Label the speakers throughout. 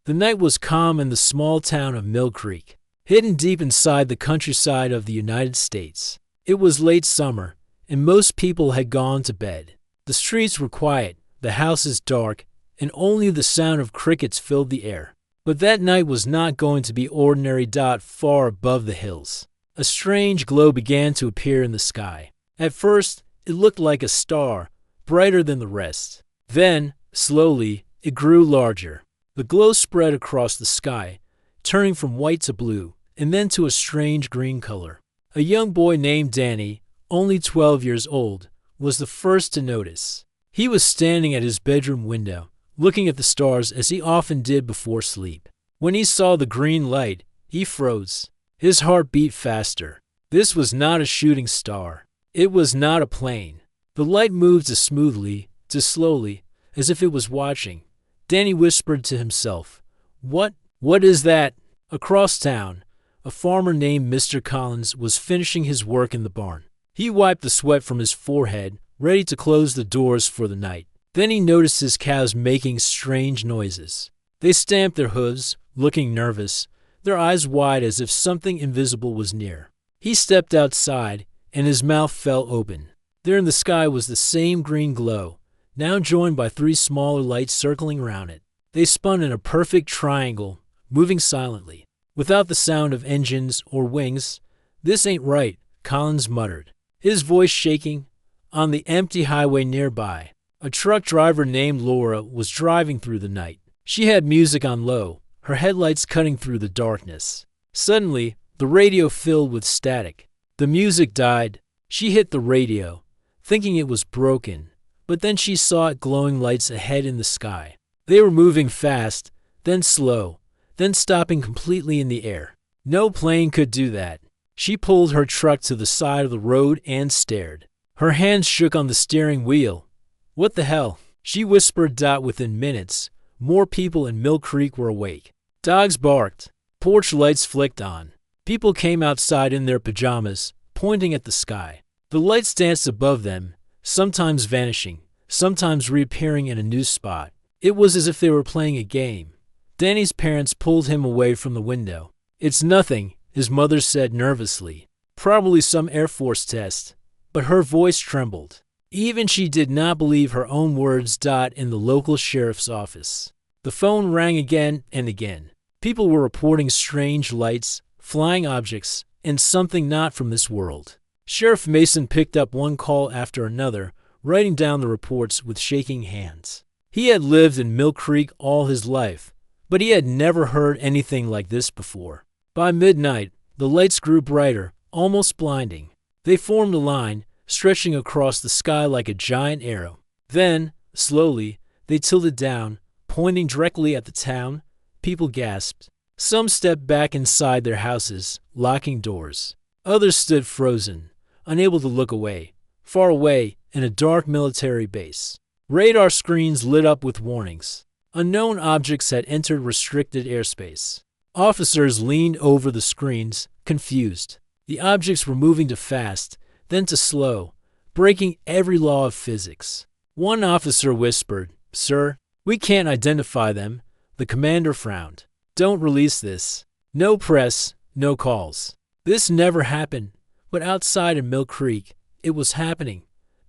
Speaker 1: The night was calm in the small town of Mill Creek, hidden deep inside the countryside of the United States. It was late summer, and most people had gone to bed. The streets were quiet, the houses dark, and only the sound of crickets filled the air. But that night was not going to be ordinary. Far above the hills, a strange glow began to appear in the sky. At first, it looked like a star, brighter than the rest. Then, slowly, it grew larger. The glow spread across the sky, turning from white to blue, and then to a strange green color. A young boy named Danny, only 12 years old, was the first to notice. He was standing at his bedroom window, looking at the stars as he often did before sleep. When he saw the green light, he froze. His heart beat faster. This was not a shooting star. It was not a plane. The light moved as smoothly, as slowly, as if it was watching. Danny whispered to himself, What is that?" Across town, a farmer named Mr. Collins was finishing his work in the barn. He wiped the sweat from his forehead, ready to close the doors for the night. Then he noticed his cows making strange noises. They stamped their hooves, looking nervous, their eyes wide as if something invisible was near. He stepped outside, and his mouth fell open. There in the sky was the same green glow, now joined by 3 smaller lights circling around it. They spun in a perfect triangle, moving silently, without the sound of engines or wings. "This ain't right," Collins muttered, his voice shaking. On the empty highway nearby, a truck driver named Laura was driving through the night. She had music on low, her headlights cutting through the darkness. Suddenly, the radio filled with static. The music died. She hit the radio, thinking it was broken. But then she saw glowing lights ahead in the sky. They were moving fast, then slow, then stopping completely in the air. No plane could do that. She pulled her truck to the side of the road and stared. Her hands shook on the steering wheel. "What the hell?" she whispered. Within minutes, more people in Mill Creek were awake. Dogs barked. Porch lights flicked on. People came outside in their pajamas, pointing at the sky. The lights danced above them, sometimes vanishing, sometimes reappearing in a new spot. It was as if they were playing a game. Danny's parents pulled him away from the window. "It's nothing," his mother said nervously. "Probably some Air Force test." But her voice trembled. Even she did not believe her own words. In the local sheriff's office, the phone rang again and again. People were reporting strange lights, flying objects, and something not from this world. Sheriff Mason picked up one call after another, writing down the reports with shaking hands. He had lived in Mill Creek all his life, but he had never heard anything like this before. By midnight, the lights grew brighter, almost blinding. They formed a line, stretching across the sky like a giant arrow. Then, slowly, they tilted down, pointing directly at the town. People gasped. Some stepped back inside their houses, locking doors. Others stood frozen, unable to look away. Far away, in a dark military base, radar screens lit up with warnings. Unknown objects had entered restricted airspace. Officers leaned over the screens, confused. The objects were moving too fast, then too slow, breaking every law of physics. One officer whispered, "Sir, we can't identify them." The commander frowned. "Don't release this. No press, no calls." This never happened, but outside in Mill Creek, it was happening.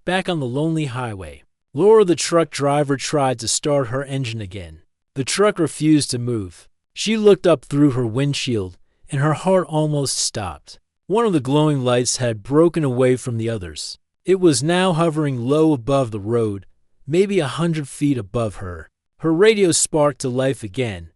Speaker 1: Back on the lonely highway, Laura the truck driver tried to start her engine again. The truck refused to move. She looked up through her windshield, and her heart almost stopped. One of the glowing lights had broken away from the others. It was now hovering low above the road, maybe 100 feet above her. Her radio sparked to life again,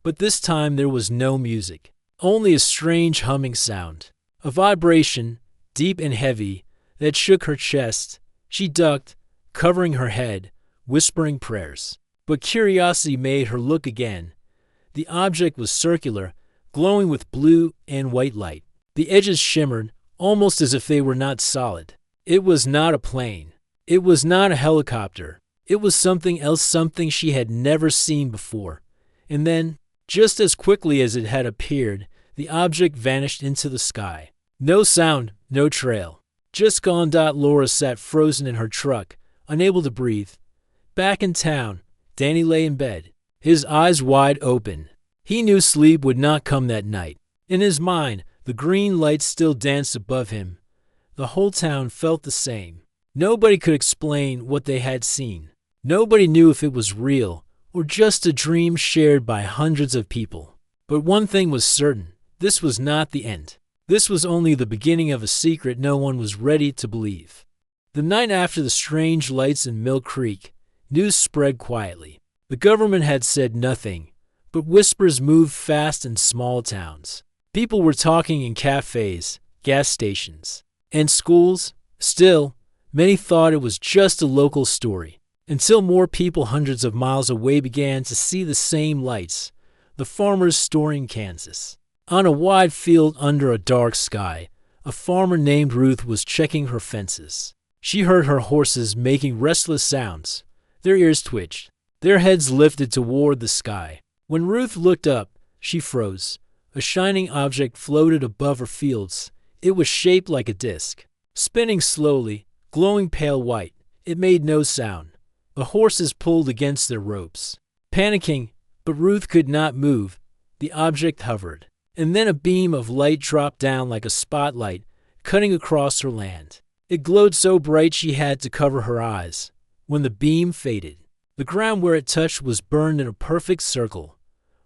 Speaker 1: but this time there was no music, only a strange humming sound, a vibration, deep and heavy, that shook her chest. She ducked, covering her head, whispering prayers. But curiosity made her look again. The object was circular, glowing with blue and white light. The edges shimmered, almost as if they were not solid. It was not a plane. It was not a helicopter. It was something else, something she had never seen before. And then, just as quickly as it had appeared, the object vanished into the sky. No sound, no trail. Just gone. Laura sat frozen in her truck, unable to breathe. Back in town, Danny lay in bed. his eyes wide open. He knew sleep would not come that night. In his mind, the green lights still danced above him. The whole town felt the same. Nobody could explain what they had seen. Nobody knew if it was real or just a dream shared by hundreds of people. But one thing was certain. This was not the end. This was only the beginning of a secret no one was ready to believe. The night after the strange lights in Mill Creek, news spread quietly. The government had said nothing, but whispers moved fast in small towns. People were talking in cafes, gas stations, and schools. Still, many thought it was just a local story, until more people hundreds of miles away began to see the same lights. The farmer's store in Kansas. On a wide field under a dark sky, a farmer named Ruth was checking her fences. She heard her horses making restless sounds. Their ears twitched. Their heads lifted toward the sky. When Ruth looked up, she froze. A shining object floated above her fields. It was shaped like a disc, spinning slowly, glowing pale white. It made no sound. The horses pulled against their ropes. Panicking, but Ruth could not move. The object hovered, and then a beam of light dropped down like a spotlight, cutting across her land. It glowed so bright she had to cover her eyes. When the beam faded, the ground where it touched was burned in a perfect circle.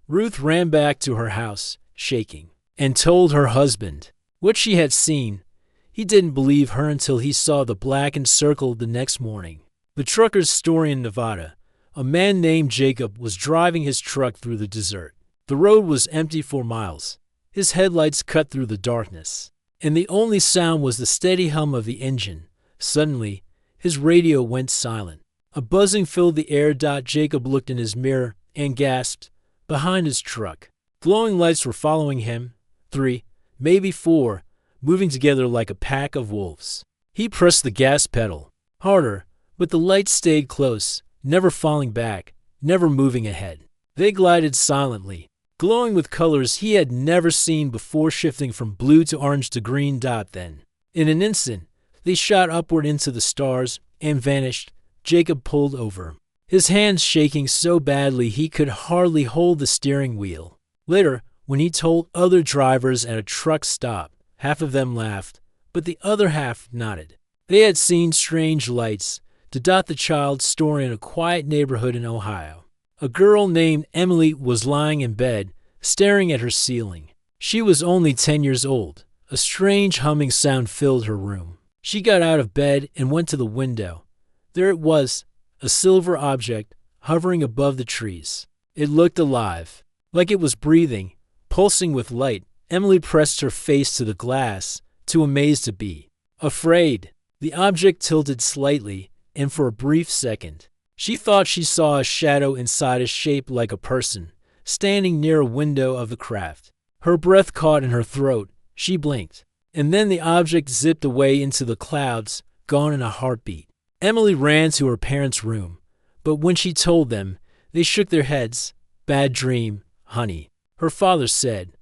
Speaker 1: Ruth ran back to her house, shaking, and told her husband what she had seen. He didn't believe her until he saw the blackened circle the next morning. The trucker's story in Nevada. A man named Jacob was driving his truck through the desert. The road was empty for miles. His headlights cut through the darkness, and the only sound was the steady hum of the engine. Suddenly, his radio went silent. A buzzing filled the air. Jacob looked in his mirror and gasped. Behind his truck, glowing lights were following him. 3, maybe 4, moving together like a pack of wolves. He pressed the gas pedal harder, but the lights stayed close, never falling back, never moving ahead. They glided silently, glowing with colors he had never seen before, shifting from blue to orange to green. Then, in an instant, they shot upward into the stars and vanished. Jacob pulled over, his hands shaking so badly he could hardly hold the steering wheel. Later, when he told other drivers at a truck stop, half of them laughed, but the other half nodded. They had seen strange lights. The child's story in a quiet neighborhood in Ohio. A girl named Emily was lying in bed, staring at her ceiling. She was only 10 years old. A strange humming sound filled her room. She got out of bed and went to the window. There it was, a silver object hovering above the trees. It looked alive, like it was breathing, pulsing with light. Emily pressed her face to the glass, too amazed to be afraid. The object tilted slightly, and for a brief second, she thought she saw a shadow inside, a shape like a person, standing near a window of the craft. Her breath caught in her throat. She blinked, and then the object zipped away into the clouds, gone in a heartbeat. Emily ran to her parents' room, but when she told them, they shook their heads. Bad dream, honey, her father said.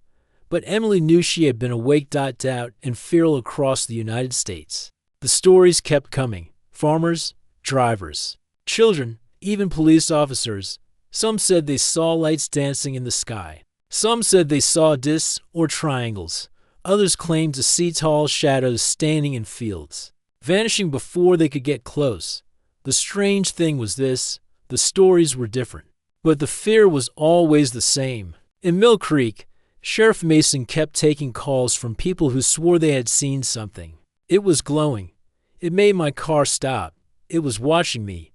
Speaker 1: But Emily knew she had been awake. Doubt and fear across the United States. The stories kept coming. Farmers, drivers, children, even police officers. Some said they saw lights dancing in the sky. Some said they saw discs or triangles. Others claimed to see tall shadows standing in fields, vanishing before they could get close. The strange thing was this: the stories were different, but the fear was always the same. In Mill Creek, Sheriff Mason kept taking calls from people who swore they had seen something. It was glowing. It made my car stop. It was watching me.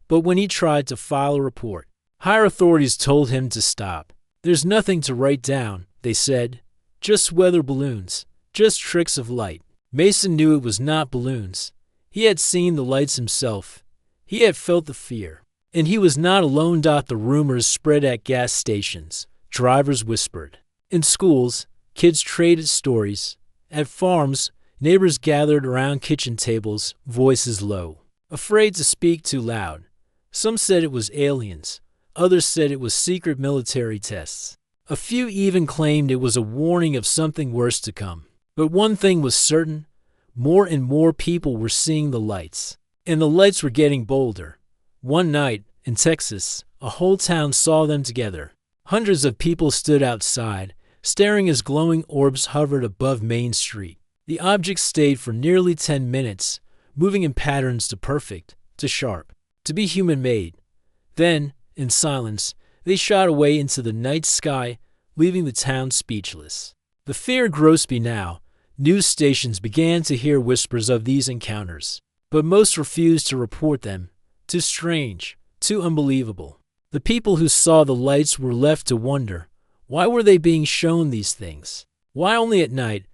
Speaker 1: But when he tried to file a report, higher authorities told him to stop. There's nothing to write down, they said. Just weather balloons. Just tricks of light. Mason knew it was not balloons. He had seen the lights himself. He had felt the fear. And he was not alone. The rumors spread at gas stations. Drivers whispered. In schools, kids traded stories. At farms, neighbors gathered around kitchen tables, voices low, afraid to speak too loud. Some said it was aliens. Others said it was secret military tests. A few even claimed it was a warning of something worse to come. But one thing was certain: more and more people were seeing the lights. And the lights were getting bolder. One night, in Texas, a whole town saw them together. Hundreds of people stood outside, staring as glowing orbs hovered above Main Street. The objects stayed for nearly 10 minutes, moving in patterns to perfect, to sharp, to be human-made. Then, in silence, they shot away into the night sky, leaving the town speechless. The fear engrossed me now. News stations began to hear whispers of these encounters, but most refused to report them. Too strange, too unbelievable. The people who saw the lights were left to wonder, why were they being shown these things? Why only at night?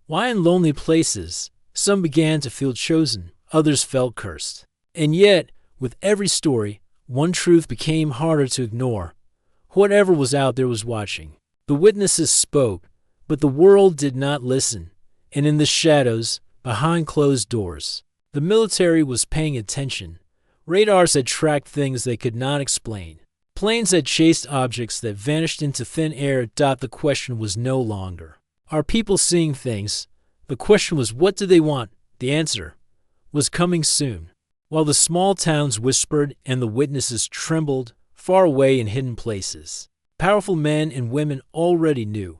Speaker 1: Why in lonely places? Some began to feel chosen, others felt cursed. And yet, with every story, one truth became harder to ignore. Whatever was out there was watching. The witnesses spoke, but the world did not listen. And in the shadows, behind closed doors, the military was paying attention. Radars had tracked things they could not explain. Planes had chased objects that vanished into thin air. The question was no longer, are people seeing things? The question was, what do they want? The answer was coming soon. While the small towns whispered and the witnesses trembled, far away in hidden places, powerful men and women already knew.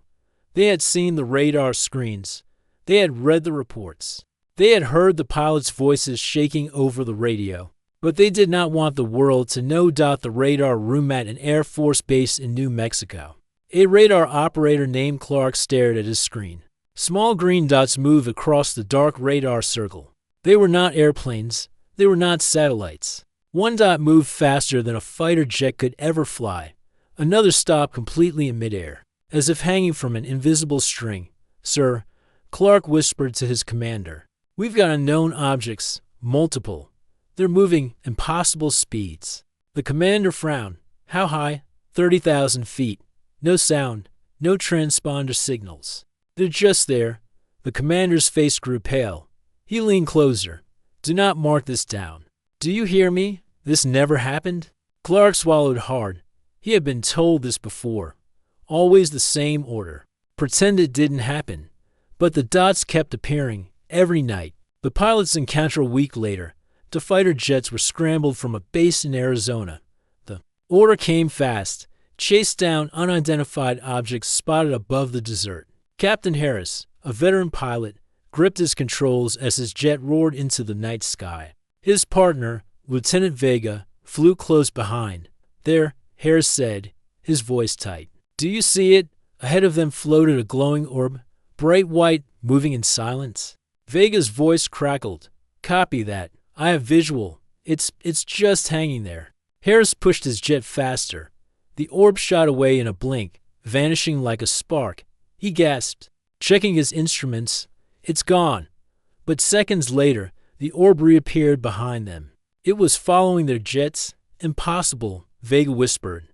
Speaker 1: They had seen the radar screens. They had read the reports. They had heard the pilots' voices shaking over the radio. But they did not want the world to know. The radar room at an Air Force base in New Mexico. A radar operator named Clark stared at his screen. Small green dots moved across the dark radar circle. They were not airplanes. They were not satellites. One dot moved faster than a fighter jet could ever fly. Another stopped completely in midair, as if hanging from an invisible string. Sir, Clark whispered to his commander, we've got unknown objects, multiple. They're moving impossible speeds. The commander frowned. How high? 30,000 feet. No sound, no transponder signals. They're just there. The commander's face grew pale. He leaned closer. Do not mark this down. Do you hear me? This never happened? Clark swallowed hard. He had been told this before. Always the same order. Pretend it didn't happen. But the dots kept appearing, every night. The pilots encountered a week later. The fighter jets were scrambled from a base in Arizona. The order came fast. Chase down unidentified objects spotted above the desert. Captain Harris, a veteran pilot, gripped his controls as his jet roared into the night sky. His partner, Lieutenant Vega, flew close behind. There, Harris said, his voice tight. Do you see it? Ahead of them floated a glowing orb, bright white, moving in silence. Vega's voice crackled. Copy that. I have visual. It's just hanging there. Harris pushed his jet faster. The orb shot away in a blink, vanishing like a spark. He gasped, checking his instruments. It's gone. But seconds later, the orb reappeared behind them. It was following their jets. Impossible, Vega whispered.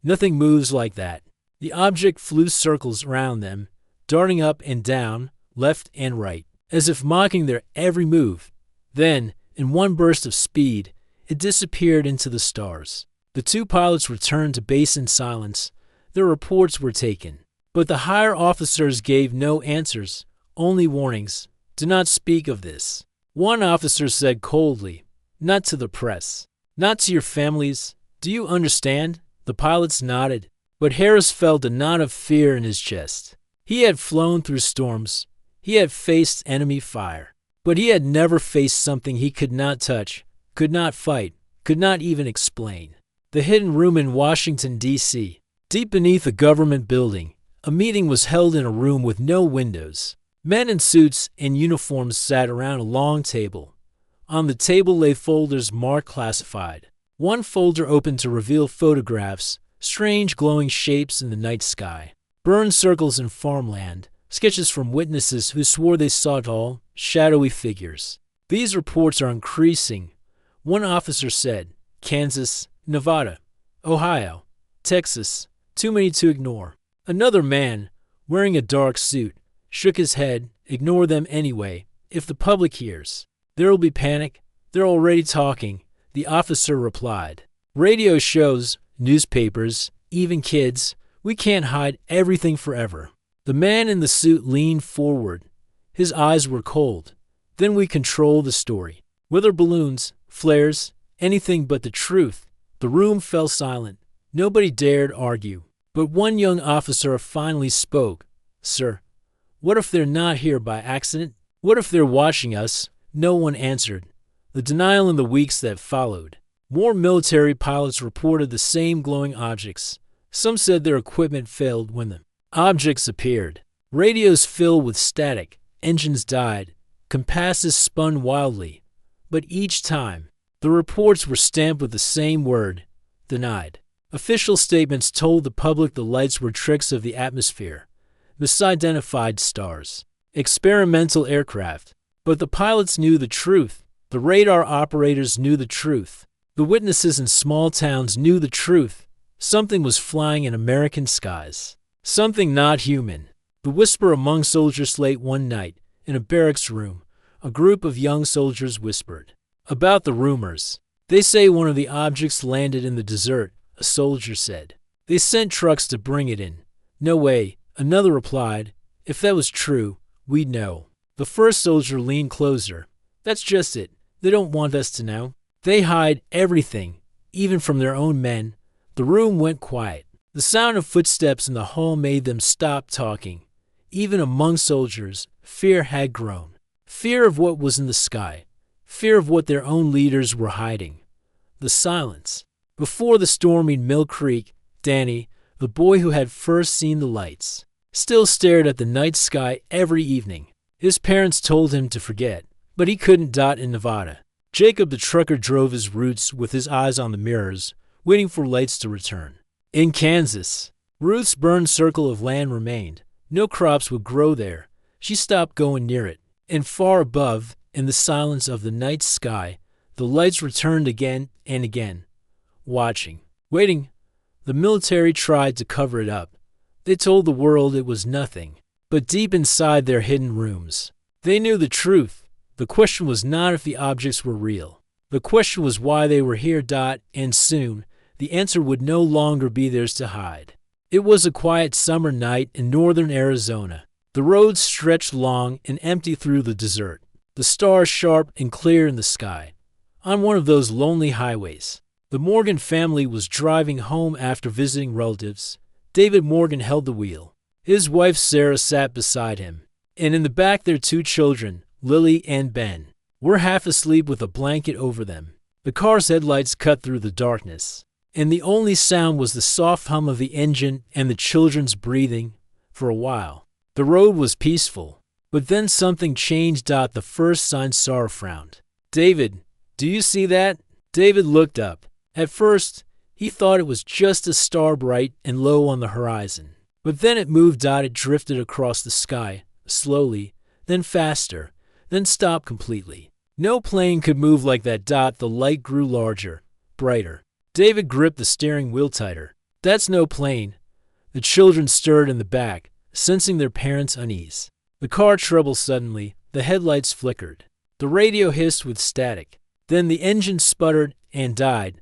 Speaker 1: Nothing moves like that. The object flew circles around them, darting up and down, left and right, as if mocking their every move. Then, in one burst of speed, it disappeared into the stars. The two pilots returned to base in silence. Their reports were taken. But the higher officers gave no answers, only warnings. Do not speak of this. One officer said coldly, not to the press, not to your families. Do you understand? The pilots nodded, but Harris felt a knot of fear in his chest. He had flown through storms. He had faced enemy fire. But he had never faced something he could not touch, could not fight, could not even explain. The hidden room in Washington, D.C. Deep beneath a government building, a meeting was held in a room with no windows. Men in suits and uniforms sat around a long table. On the table lay folders marked classified. One folder opened to reveal photographs, strange glowing shapes in the night sky, burned circles in farmland, sketches from witnesses who swore they saw tall, shadowy figures. These reports are increasing. One officer said, Kansas, Nevada, Ohio, Texas, too many to ignore. Another man, wearing a dark suit, shook his head, ignore them anyway. If the public hears, there will be panic. They're already talking, the officer replied. Radio shows, newspapers, even kids, we can't hide everything forever. The man in the suit leaned forward. His eyes were cold. Then we control the story. Weather balloons, flares, anything but the truth. The room fell silent. Nobody dared argue. But one young officer finally spoke. "Sir, what if they're not here by accident? What if they're watching us?" No one answered. The denial in the weeks that followed. More military pilots reported the same glowing objects. Some said their equipment failed when the objects appeared. Radios filled with static, engines died, compasses spun wildly. But each time, the reports were stamped with the same word: denied. Official statements told the public the lights were tricks of the atmosphere, misidentified stars, experimental aircraft. But the pilots knew the truth. The radar operators knew the truth. The witnesses in small towns knew the truth. Something was flying in American skies. Something not human. The whisper among soldiers late one night, in a barracks room, a group of young soldiers whispered about the rumors. "They say one of the objects landed in the desert," a soldier said. "They sent trucks to bring it in." "No way," another replied. "If that was true, we'd know." The first soldier leaned closer. "That's just it. They don't want us to know. They hide everything, even from their own men." The room went quiet. The sound of footsteps in the hall made them stop talking. Even among soldiers, fear had grown. Fear of what was in the sky. Fear of what their own leaders were hiding. The silence. Before the storm in Mill Creek, Danny, the boy who had first seen the lights, still stared at the night sky every evening. His parents told him to forget, but he couldn't. In Nevada, Jacob the trucker drove his routes with his eyes on the mirrors, waiting for lights to return. In Kansas, Ruth's burned circle of land remained. No crops would grow there. She stopped going near it. And far above, in the silence of the night sky, the lights returned again and again. Watching, waiting. The military tried to cover it up. They told the world it was nothing. But deep inside their hidden rooms, they knew the truth. The question was not if the objects were real. The question was why they were here. And soon, the answer would no longer be theirs to hide. It was a quiet summer night in northern Arizona. The roads stretched long and empty through the desert, the stars sharp and clear in the sky. On one of those lonely highways, the Morgan family was driving home after visiting relatives. David Morgan held the wheel. His wife Sarah sat beside him, and in the back their two children, Lily and Ben, were half asleep with a blanket over them. The car's headlights cut through the darkness, and the only sound was the soft hum of the engine and the children's breathing. For a while, the road was peaceful, but then something changed. The first sign Sarah frowned. "David, do you see that?" David looked up. At first, he thought it was just a star bright and low on the horizon. But then it moved. It drifted across the sky, slowly, then faster, then stopped completely. No plane could move like that. The light grew larger, brighter. David gripped the steering wheel tighter. "That's no plane." The children stirred in the back, sensing their parents' unease. The car troubled suddenly. The headlights flickered. The radio hissed with static. Then the engine sputtered and died.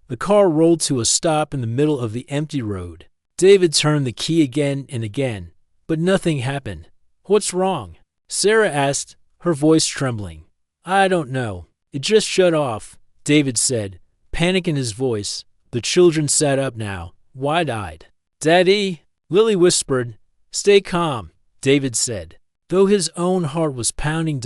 Speaker 1: The car rolled to a stop in the middle of the empty road. David turned the key again and again, but nothing happened. "What's wrong?" Sarah asked, her voice trembling. "I don't know. It just shut off," David said, panic in his voice. The children sat up now, wide-eyed. "Daddy," Lily whispered. "Stay calm," David said, though his own heart was pounding.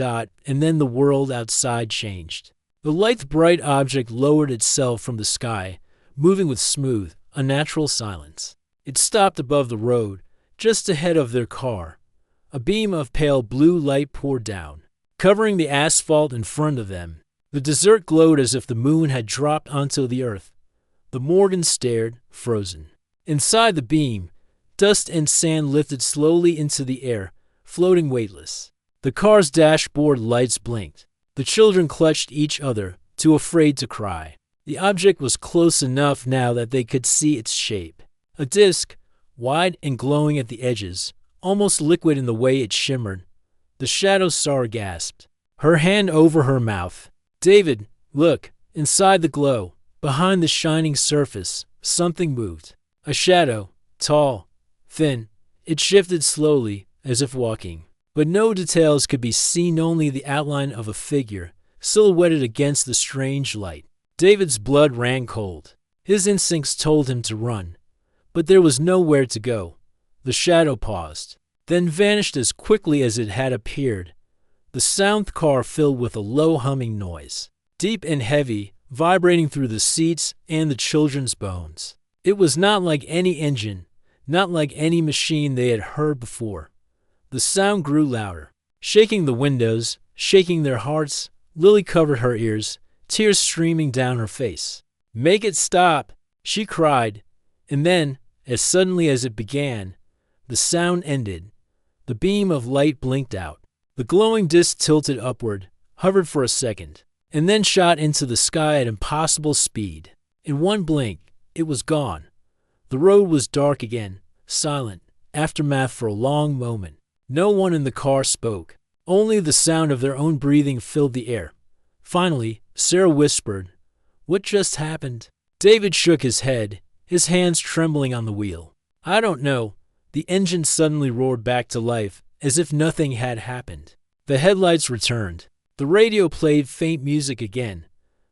Speaker 1: And then the world outside changed. The lithe, bright object lowered itself from the sky, moving with smooth, unnatural silence. It stopped above the road, just ahead of their car. A beam of pale blue light poured down, covering the asphalt in front of them. The desert glowed as if the moon had dropped onto the earth. The Morgans stared, frozen. Inside the beam, dust and sand lifted slowly into the air, floating weightless. The car's dashboard lights blinked. The children clutched each other, too afraid to cry. The object was close enough now that they could see its shape. A disc, wide and glowing at the edges, almost liquid in the way it shimmered. The shadow Sarah gasped, her hand over her mouth. "David, look." Inside the glow, behind the shining surface, something moved. A shadow, tall, thin. It shifted slowly, as if walking. But no details could be seen, only the outline of a figure, silhouetted against the strange light. David's blood ran cold. His instincts told him to run, but there was nowhere to go. The shadow paused, then vanished as quickly as it had appeared. The sound car filled with a low humming noise, deep and heavy, vibrating through the seats and the children's bones. It was not like any engine, not like any machine they had heard before. The sound grew louder, shaking the windows, shaking their hearts. Lily covered her ears, tears streaming down her face. "Make it stop," she cried, and then, as suddenly as it began, the sound ended. The beam of light blinked out. The glowing disc tilted upward, hovered for a second, and then shot into the sky at impossible speed. In one blink, it was gone. The road was dark again, silent, aftermath for a long moment. No one in the car spoke. Only the sound of their own breathing filled the air. Finally, Sarah whispered, "What just happened?" David shook his head, his hands trembling on the wheel. "I don't know." The engine suddenly roared back to life, as if nothing had happened. The headlights returned. The radio played faint music again.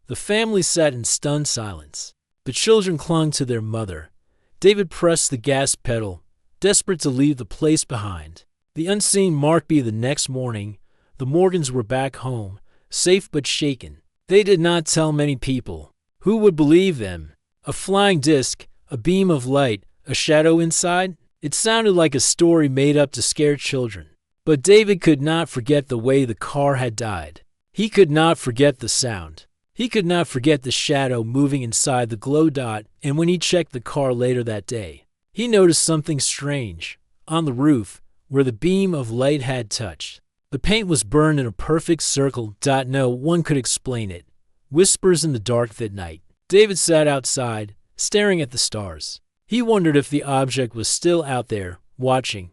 Speaker 1: The family sat in stunned silence. The children clung to their mother. David pressed the gas pedal, desperate to leave the place behind. The unseen Markby the next morning, the Morgans were back home, safe but shaken. They did not tell many people. Who would believe them? A flying disc, a beam of light, a shadow inside? It sounded like a story made up to scare children. But David could not forget the way the car had died. He could not forget the sound. He could not forget the shadow moving inside the glow dot, and when he checked the car later that day, he noticed something strange. On the roof, where the beam of light had touched, the paint was burned in a perfect circle. No one could explain it. Whispers in the dark that night. David sat outside, staring at the stars. He wondered if the object was still out there, watching.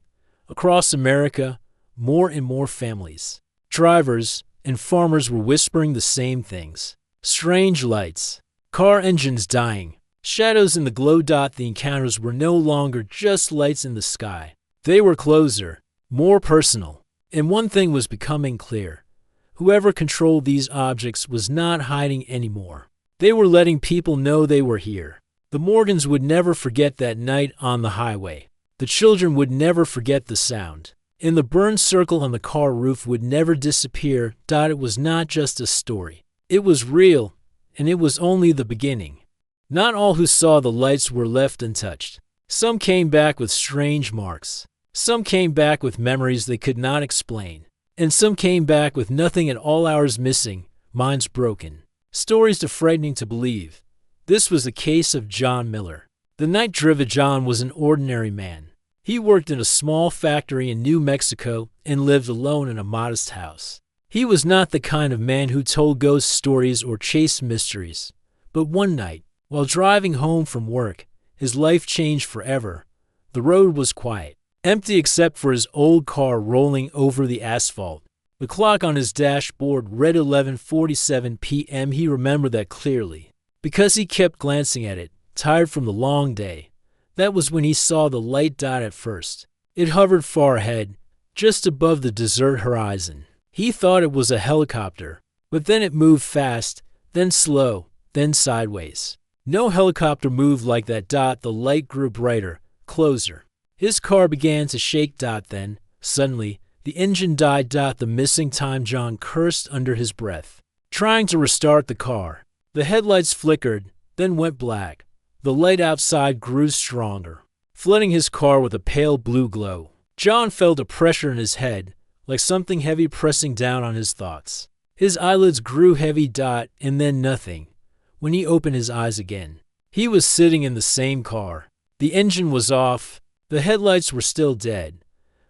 Speaker 1: Across America, more and more families, drivers, and farmers were whispering the same things. Strange lights, car engines dying, shadows in the glow dot. The encounters were no longer just lights in the sky. They were closer, more personal. And one thing was becoming clear. Whoever controlled these objects was not hiding anymore. They were letting people know they were here. The Morgans would never forget that night on the highway. The children would never forget the sound. And the burned circle on the car roof would never disappear. It was not just a story. It was real, and it was only the beginning. Not all who saw the lights were left untouched. Some came back with strange marks. Some came back with memories they could not explain. And some came back with nothing at all hours missing, minds broken. Stories too frightening to believe. This was the case of John Miller. The night driver John was an ordinary man. He worked in a small factory in New Mexico and lived alone in a modest house. He was not the kind of man who told ghost stories or chased mysteries. But one night, while driving home from work, his life changed forever. The road was quiet, empty except for his old car rolling over the asphalt. The clock on his dashboard read 11:47 p.m. He remembered that clearly, because he kept glancing at it, tired from the long day. That was when he saw the light dot at first. It hovered far ahead, just above the desert horizon. He thought it was a helicopter, but then it moved fast, then slow, then sideways. No helicopter moved like that. The light grew brighter, closer. His car began to shake. Then, suddenly, the engine died. The missing time. John cursed under his breath, trying to restart the car. The headlights flickered, then went black. The light outside grew stronger, flooding his car with a pale blue glow. John felt a pressure in his head, like something heavy pressing down on his thoughts. His eyelids grew heavy. And then nothing. When he opened his eyes again, he was sitting in the same car. The engine was off. The headlights were still dead.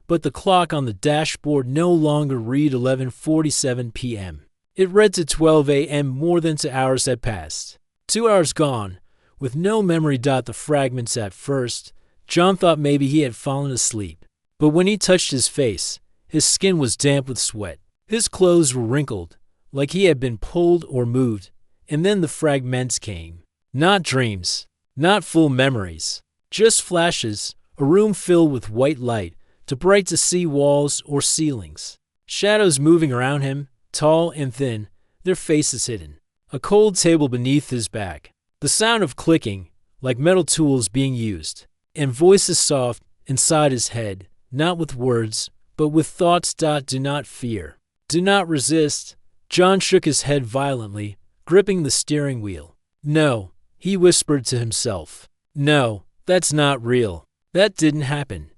Speaker 1: But the clock on the dashboard no longer read 11:47 p.m. It read to 12 a.m. More than 2 hours had passed. 2 hours gone, with no memory. The fragments. At first, John thought maybe he had fallen asleep. But when he touched his face, his skin was damp with sweat. His clothes were wrinkled, like he had been pulled or moved. And then the fragments came. Not dreams, not full memories, just flashes, a room filled with white light, too bright to see walls or ceilings. Shadows moving around him, tall and thin, their faces hidden. A cold table beneath his back. The sound of clicking, like metal tools being used, and voices soft inside his head, not with words, but with thoughts. Do not fear. Do not resist. John shook his head violently, gripping the steering wheel. No, he whispered to himself. No, that's not real. That didn't happen.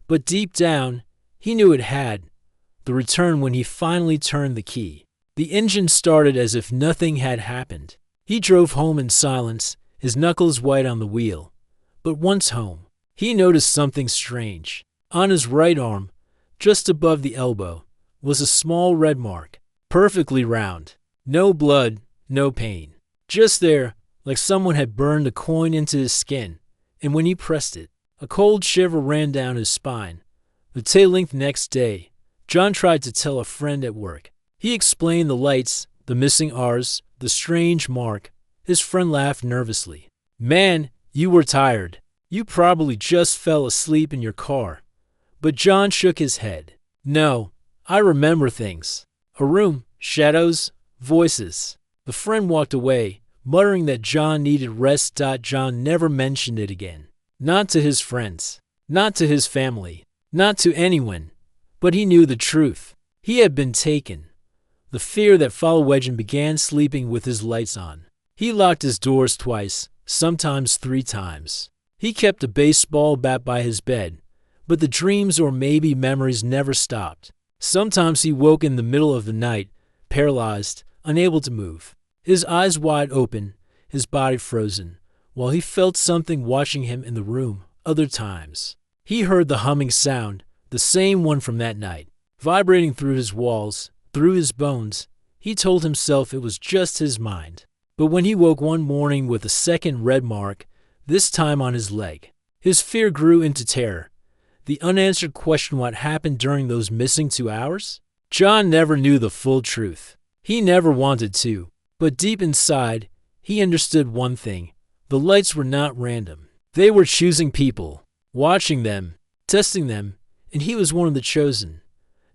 Speaker 1: But deep down, he knew it had. The return when he finally turned the key. The engine started as if nothing had happened. He drove home in silence, his knuckles white on the wheel. But once home, he noticed something strange. On his right arm, just above the elbow, was a small red mark, perfectly round. No blood, no pain. Just there, like someone had burned a coin into his skin, and when he pressed it, a cold shiver ran down his spine. The tail-length next day, John tried to tell a friend at work. He explained the lights, the missing R's, the strange mark. His friend laughed nervously. Man, you were tired. You probably just fell asleep in your car. But John shook his head. No, I remember things. A room, shadows, voices. The friend walked away, muttering that John needed rest. John never mentioned it again. Not to his friends, not to his family, not to anyone. But he knew the truth. He had been taken. The fear that followed Wedgen began sleeping with his lights on. He locked his doors twice, sometimes 3 times. He kept a baseball bat by his bed, but the dreams or maybe memories never stopped. Sometimes he woke in the middle of the night, paralyzed, unable to move, his eyes wide open, his body frozen, while he felt something watching him in the room. Other times, he heard the humming sound, the same one from that night, vibrating through his walls, through his bones. He told himself it was just his mind. But when he woke one morning with a second red mark, this time on his leg, his fear grew into terror. The unanswered question: what happened during those missing 2 hours? John never knew the full truth. He never wanted to. But deep inside, he understood one thing. The lights were not random. They were choosing people, watching them, testing them, and he was one of the chosen.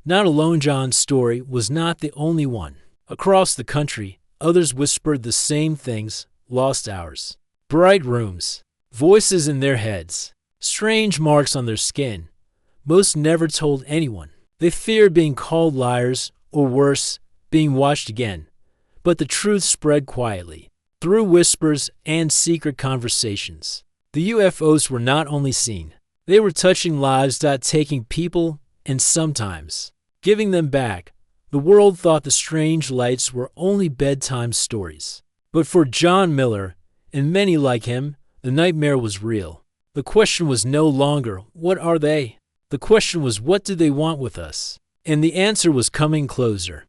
Speaker 1: Not alone. John's story was not the only one. Across the country, others whispered the same things. Lost hours, bright rooms, voices in their heads, strange marks on their skin. Most never told anyone. They feared being called liars, or worse, being watched again. But the truth spread quietly, through whispers and secret conversations. The UFOs were not only seen, they were touching lives, taking people, and sometimes giving them back. The world thought the strange lights were only bedtime stories. But for John Miller, and many like him, the nightmare was real. The question was no longer, what are they? The question was, what do they want with us? And the answer was coming closer.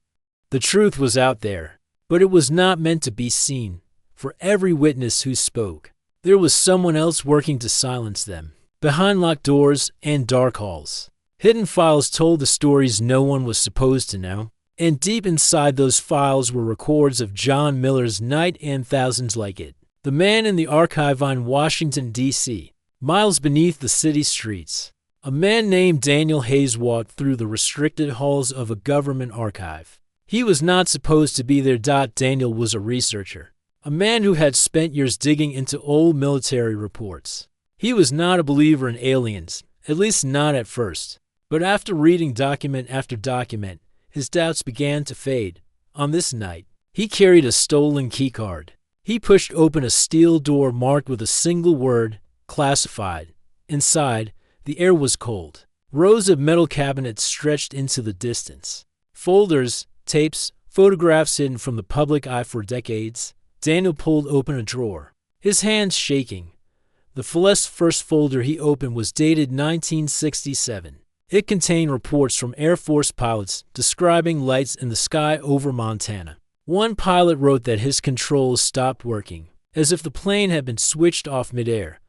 Speaker 1: The truth was out there, but it was not meant to be seen. For every witness who spoke, there was someone else working to silence them. Behind locked doors and dark halls, hidden files told the stories no one was supposed to know. And deep inside those files were records of John Miller's night and thousands like it. The man in the archive in Washington, D.C., miles beneath the city streets. A man named Daniel Hayes walked through the restricted halls of a government archive. He was not supposed to be there. Daniel was a researcher, a man who had spent years digging into old military reports. He was not a believer in aliens, at least not at first. But after reading document after document, his doubts began to fade. On this night, he carried a stolen keycard. He pushed open a steel door marked with a single word, classified. Inside, the air was cold. Rows of metal cabinets stretched into the distance. Folders, tapes, photographs hidden from the public eye for decades. Daniel pulled open a drawer, his hands shaking. The first folder he opened was dated 1967. It contained reports from Air Force pilots describing lights in the sky over Montana. One pilot wrote that his controls stopped working, as if the plane had been switched off midair.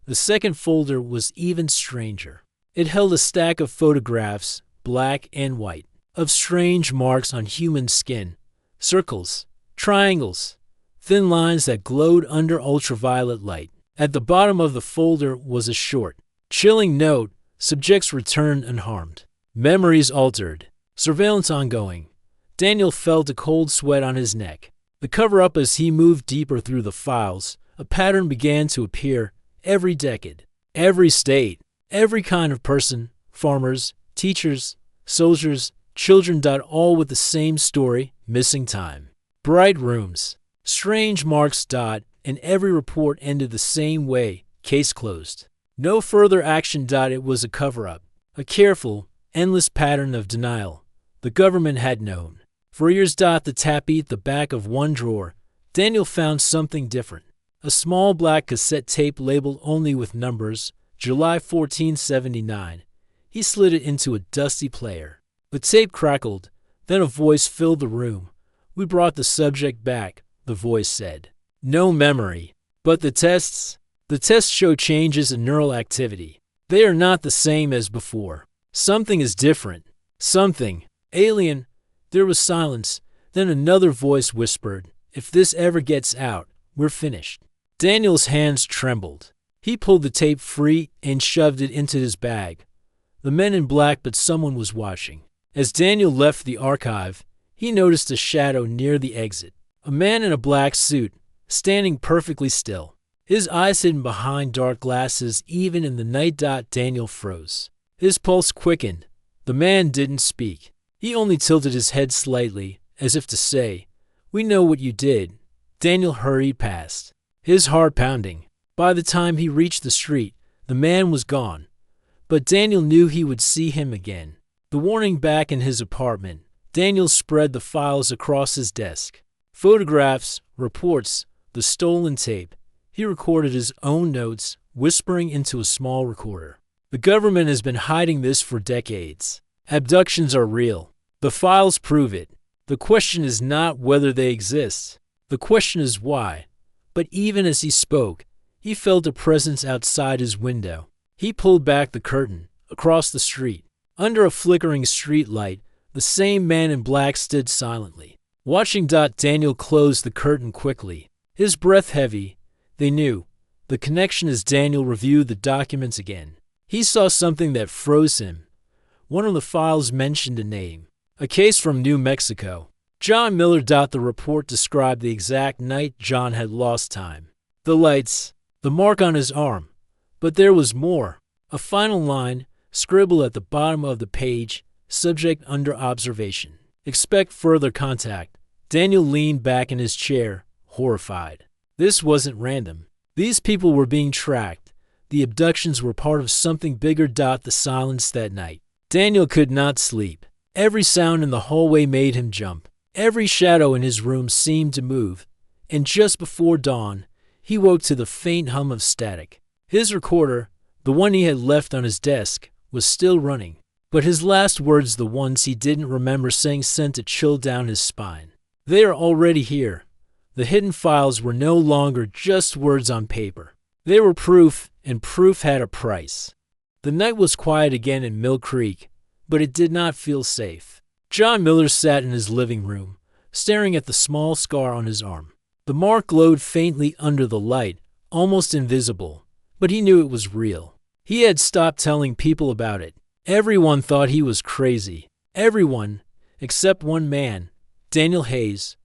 Speaker 1: The second folder was even stranger. It held a stack of photographs, black and white, of strange marks on human skin. Circles, triangles, thin lines that glowed under ultraviolet light. At the bottom of the folder was a short, chilling note. Subjects returned unharmed. Memories altered. Surveillance ongoing. Daniel felt a cold sweat on his neck. The cover-up as he moved deeper through the files. A pattern began to appear every decade, every state, every kind of person, farmers, teachers, soldiers, children, all with the same story, missing time. Bright rooms, strange marks, and every report ended the same way, case closed. No further action. It was a cover-up, a careful, endless pattern of denial. The government had known. For years. The tap beat the back of one drawer. Daniel found something different. A small black cassette tape labeled only with numbers, July 1479. He slid it into a dusty player. The tape crackled. Then a voice filled the room. "We brought the subject back," the voice said. "No memory. But the tests? The tests show changes in neural activity. They are not the same as before. Something is different. Something. Alien." There was silence. Then another voice whispered, "If this ever gets out, we're finished." Daniel's hands trembled. He pulled the tape free and shoved it into his bag. The men in black, but someone was watching. As Daniel left the archive, he noticed a shadow near the exit. A man in a black suit, standing perfectly still. His eyes hidden behind dark glasses. Even in the night. Daniel froze. His pulse quickened. The man didn't speak. He only tilted his head slightly, as if to say, "We know what you did." Daniel hurried past, his heart pounding. By the time he reached the street, the man was gone. But Daniel knew he would see him again. The warning back in his apartment. Daniel spread the files across his desk. Photographs, reports, the stolen tape. He recorded his own notes, whispering into a small recorder. The government has been hiding this for decades. Abductions are real. The files prove it. The question is not whether they exist. The question is why. But even as he spoke, he felt a presence outside his window. He pulled back the curtain. Across the street, under a flickering street light, the same man in black stood silently, watching. Daniel closed the curtain quickly, his breath heavy. They knew. The connection. As Daniel reviewed the documents again, he saw something that froze him. One of the files mentioned a name. A case from New Mexico. John Miller. The report described the exact night John had lost time. The lights, the mark on his arm. But there was more. A final line, scribbled at the bottom of the page, "Subject under observation. Expect further contact." Daniel leaned back in his chair, horrified. This wasn't random. These people were being tracked. The abductions were part of something bigger. The silence that night. Daniel could not sleep. Every sound in the hallway made him jump. Every shadow in his room seemed to move. And just before dawn, he woke to the faint hum of static. His recorder, the one he had left on his desk, was still running. But his last words, the ones he didn't remember saying, sent a chill down his spine. They are already here. The hidden files were no longer just words on paper. They were proof, and proof had a price. The night was quiet again in Mill Creek, but it did not feel safe. John Miller sat in his living room, staring at the small scar on his arm. The mark glowed faintly under the light, almost invisible, but he knew it was real. He had stopped telling people about it. Everyone thought he was crazy. Everyone, except one man, Daniel Hayes.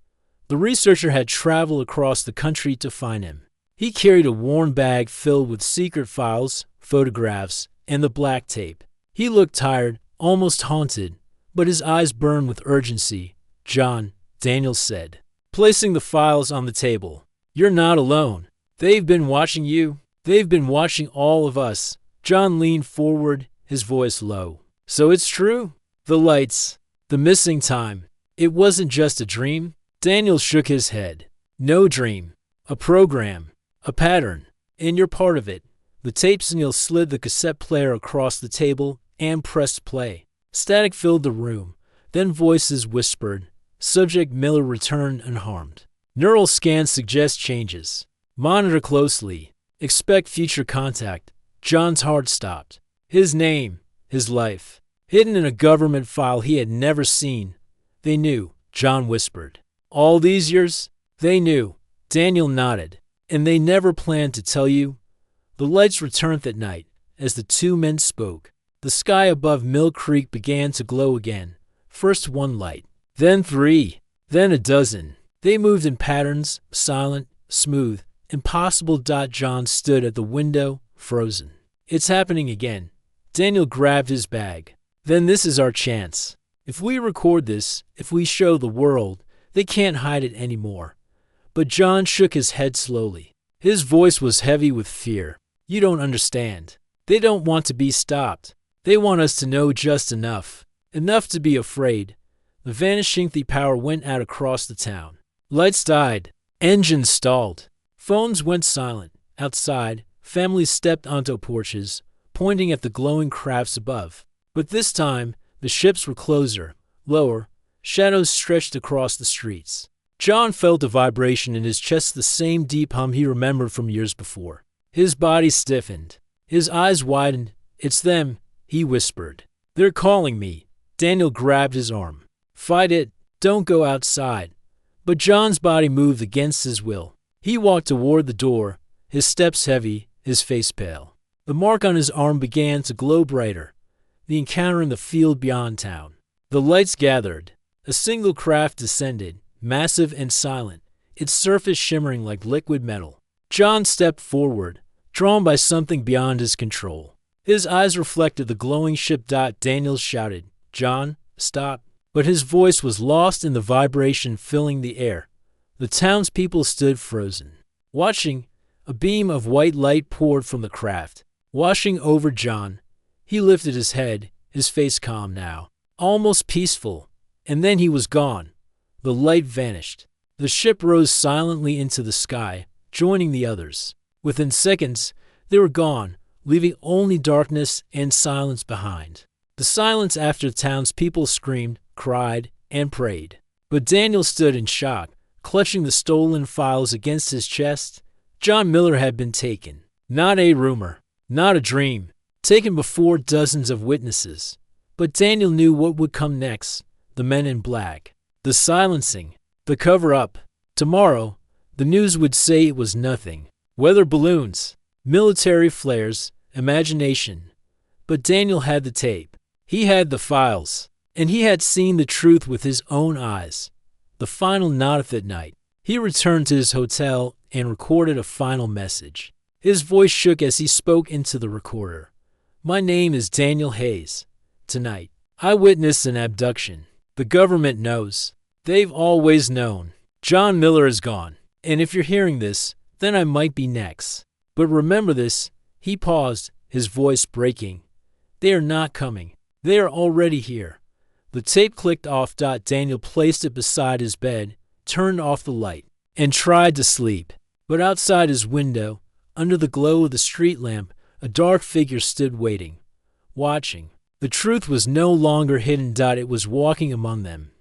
Speaker 1: The researcher had traveled across the country to find him. He carried a worn bag filled with secret files, photographs, and the black tape. He looked tired, almost haunted, but his eyes burned with urgency. "John," Daniel said, placing the files on the table, "you're not alone. They've been watching you. They've been watching all of us." John leaned forward, his voice low. "So it's true? The lights, the missing time. It wasn't just a dream?" Daniel shook his head. "No dream. A program. A pattern. And you're part of it." The tape. Neil slid the cassette player across the table and pressed play. Static filled the room. Then voices whispered. Subject Miller returned unharmed. Neural scans suggest changes. Monitor closely. Expect future contact. John's heart stopped. His name, his life, hidden in a government file he had never seen. They knew, John whispered. All these years? They knew. Daniel nodded. And they never planned to tell you? The lights returned that night as the two men spoke. The sky above Mill Creek began to glow again. First one light, then three, then a dozen. They moved in patterns, silent, smooth, Impossible. John stood at the window, frozen. It's happening again. Daniel grabbed his bag. Then this is our chance. If we record this, if we show the world, they can't hide it anymore. But John shook his head slowly. His voice was heavy with fear. You don't understand. They don't want to be stopped. They want us to know just enough. Enough to be afraid. The vanishing power went out across the town. Lights died. Engines stalled. Phones went silent. Outside, families stepped onto porches, pointing at the glowing crafts above. But this time, the ships were closer, lower. Shadows stretched across the streets. John felt a vibration in his chest, the same deep hum he remembered from years before. His body stiffened. His eyes widened. It's them, he whispered. They're calling me. Daniel grabbed his arm. Fight it. Don't go outside. But John's body moved against his will. He walked toward the door, his steps heavy, his face pale. The mark on his arm began to glow brighter. The encounter in the field beyond town. The lights gathered. A single craft descended, massive and silent, its surface shimmering like liquid metal. John stepped forward, drawn by something beyond his control. His eyes reflected the glowing ship. Daniel shouted, John, stop. But his voice was lost in the vibration filling the air. The townspeople stood frozen, watching. A beam of white light poured from the craft, washing over John. He lifted his head, his face calm now, almost peaceful, and then he was gone. The light vanished. The ship rose silently into the sky, joining the others. Within seconds, they were gone, leaving only darkness and silence behind. The silence after the townspeople screamed, cried, and prayed. But Daniel stood in shock, clutching the stolen files against his chest. John Miller had been taken. Not a rumor, not a dream. Taken before dozens of witnesses. But Daniel knew what would come next. The men in black. The silencing. The cover-up. Tomorrow, the news would say it was nothing. Weather balloons. Military flares. Imagination. But Daniel had the tape. He had the files. And he had seen the truth with his own eyes. The final night that night, he returned to his hotel and recorded a final message. His voice shook as he spoke into the recorder. My name is Daniel Hayes. Tonight, I witnessed an abduction. The government knows. They've always known. John Miller is gone. And if you're hearing this, then I might be next. But remember this, he paused, his voice breaking. They are not coming. They are already here. The tape clicked off. Daniel placed it beside his bed, turned off the light, and tried to sleep. But outside his window, under the glow of the street lamp, a dark figure stood waiting, watching. The truth was no longer hidden. It was walking among them.